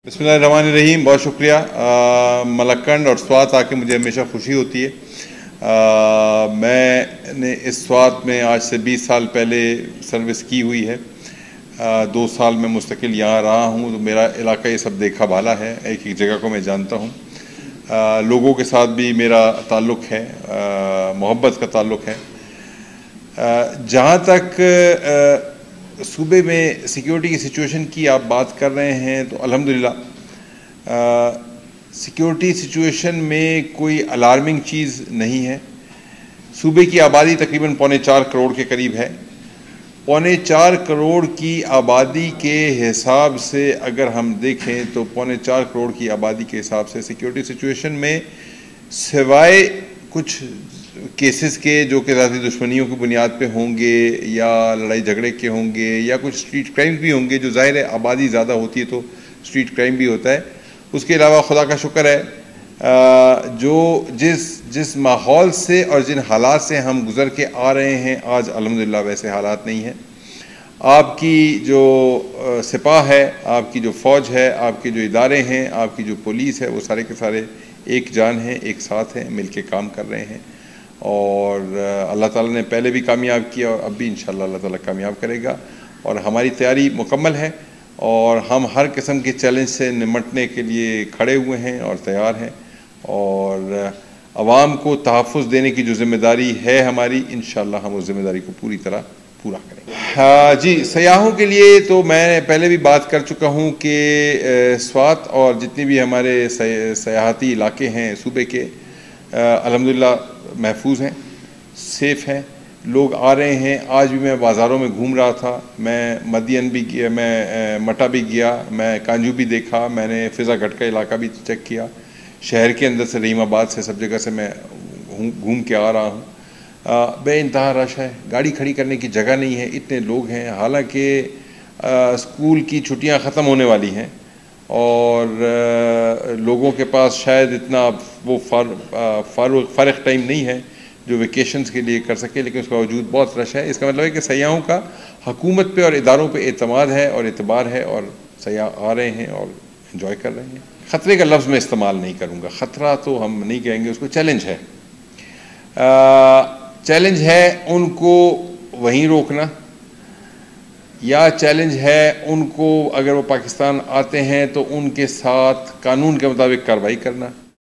बिस्मिल्लाहिर्रहमानिर्रहीम। बहुत शुक्रिया। मलक्कंड और स्वात आके मुझे हमेशा खुशी होती है। मैंने इस स्वात में आज से 20 साल पहले सर्विस की हुई है। 2 साल में मुस्तकिल यहाँ रहा हूँ, तो मेरा इलाका ये सब देखा भाला है, एक एक जगह को मैं जानता हूँ। लोगों के साथ भी मेरा ताल्लुक़ है, मोहब्बत का ताल्लुक़ है। जहाँ तक सूबे में सिक्योरिटी की सिचुएशन की आप बात कर रहे हैं, तो अल्हम्दुलिल्लाह सिक्योरिटी सिचुएशन में कोई अलार्मिंग चीज़ नहीं है। सूबे की आबादी तकरीबन 4.25 करोड़ के करीब है। 4.25 करोड़ की आबादी के हिसाब से अगर हम देखें तो 4.25 करोड़ की आबादी के हिसाब से सिक्योरिटी सिचुएशन में सिवाय कुछ केसेस के जो कि ज़ाती दुश्मनियों की बुनियाद पे होंगे या लड़ाई झगड़े के होंगे या कुछ स्ट्रीट क्राइम्स भी होंगे, जो ज़ाहिर है आबादी ज़्यादा होती है तो स्ट्रीट क्राइम भी होता है। उसके अलावा खुदा का शुक्र है जो जिस माहौल से और जिन हालात से हम गुज़र के आ रहे हैं, आज अल्हम्दुलिल्लाह वैसे हालात नहीं हैं। आपकी जो सिपाह है, आपकी जो फ़ौज है, आपके जो इदारे हैं, आपकी जो पुलिस है, वो सारे के सारे एक जान हैं, एक साथ हैं, मिल के काम कर रहे हैं। और अल्लाह ताला ने पहले भी कामयाब किया और अब भी इंशाअल्लाह अल्लाह ताला कामयाब करेगा। और हमारी तैयारी मुकम्मल है और हम हर किस्म के चैलेंज से निमटने के लिए खड़े हुए हैं और तैयार हैं। और आवाम को तहफ़्फ़ुज़ देने की जो ज़िम्मेदारी है हमारी, इंशाअल्लाह हम उस ज़िम्मेदारी को पूरी तरह पूरा करेंगे। हाँ जी, सयाहों के लिए तो मैं पहले भी बात कर चुका हूँ कि स्वात और जितने भी हमारे सयाहती इलाके हैं सूबे के, अल्हम्दुलिल्लाह महफूज हैं, सेफ़ हैं, लोग आ रहे हैं। आज भी मैं बाज़ारों में घूम रहा था, मैं मदियन भी गया, मैं मटा भी गया, मैं कांजू भी देखा, मैंने फ़िज़ा घट का इलाका भी चेक किया, शहर के अंदर से रहीमाबाद से सब जगह से मैं घूम के आ रहा हूँ। बेइंतहा रश है, गाड़ी खड़ी करने की जगह नहीं है, इतने लोग हैं। हालांकि स्कूल की छुट्टियाँ ख़त्म होने वाली हैं और लोगों के पास शायद इतना वो फ़ारग टाइम नहीं है जो वेकेशंस के लिए कर सके, लेकिन उसका वजूद बहुत रश है। इसका मतलब है कि सयाहों का हुकूमत पे और इदारों पे एतमाद है और एतबार है और सयाह आ रहे हैं और इन्जॉय कर रहे हैं। ख़तरे का लफ्ज़ मैं इस्तेमाल नहीं करूँगा, ख़तरा तो हम नहीं कहेंगे उसको, चैलेंज है। चैलेंज है उनको वहीं रोकना, या चैलेंज है उनको अगर वो पाकिस्तान आते हैं तो उनके साथ कानून के मुताबिक कार्रवाई करना।